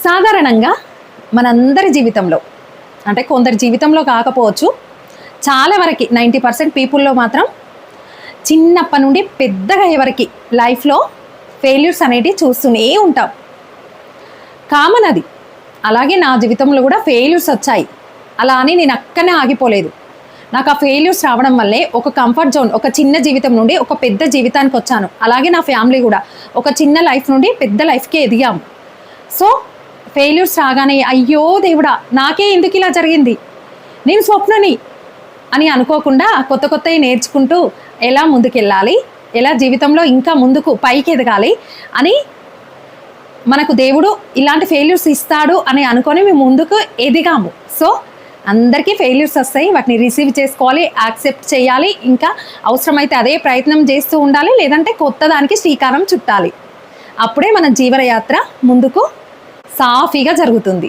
సాధారణంగా మనందరి జీవితంలో, అంటే కొందరి జీవితంలో కాకపోవచ్చు, చాలా వరకు 90% పీపుల్లో మాత్రం చిన్నప్పటి నుండి పెద్దగా ఎవరికి లైఫ్లో ఫెయిల్యూర్స్ అనేటివి చూస్తూనే ఉంటాం. కామన్ అది. అలాగే నా జీవితంలో కూడా ఫెయిల్యూర్స్ వచ్చాయి. అలా అని నేను అక్కడనే ఆగిపోలేదు. నాకు ఆ ఫెయిల్యూర్స్ రావడం వల్లే ఒక కంఫర్ట్ జోన్, ఒక చిన్న జీవితం నుండి ఒక పెద్ద జీవితానికి వచ్చాను. అలాగే నా ఫ్యామిలీ కూడా ఒక చిన్న లైఫ్ నుండి పెద్ద లైఫ్కి ఎదిగాము. సో ఫెయిల్యూర్స్ రాగానే అయ్యో దేవుడా నాకే ఎందుకు ఇలా జరిగింది, నేను స్వప్నని అని అనుకోకుండా కొత్త కొత్తవి నేర్చుకుంటూ ఎలా ముందుకెళ్ళాలి, ఎలా జీవితంలో ఇంకా ముందుకు పైకి ఎదగాలి అని మనకు దేవుడు ఇలాంటి ఫెయిల్యూర్స్ ఇస్తాడు అని అనుకొని మేము ముందుకు ఎదిగాము. సో అందరికీ ఫెయిల్యూర్స్ వస్తాయి, వాటిని రిసీవ్ చేసుకోవాలి, యాక్సెప్ట్ చేయాలి, ఇంకా అవసరమైతే అదే ప్రయత్నం చేస్తూ ఉండాలి, లేదంటే కొత్త దానికి శ్రీకారం చుట్టాలి. అప్పుడే మన జీవనయాత్ర ముందుకు సాఫీగా జరుగుతుంది.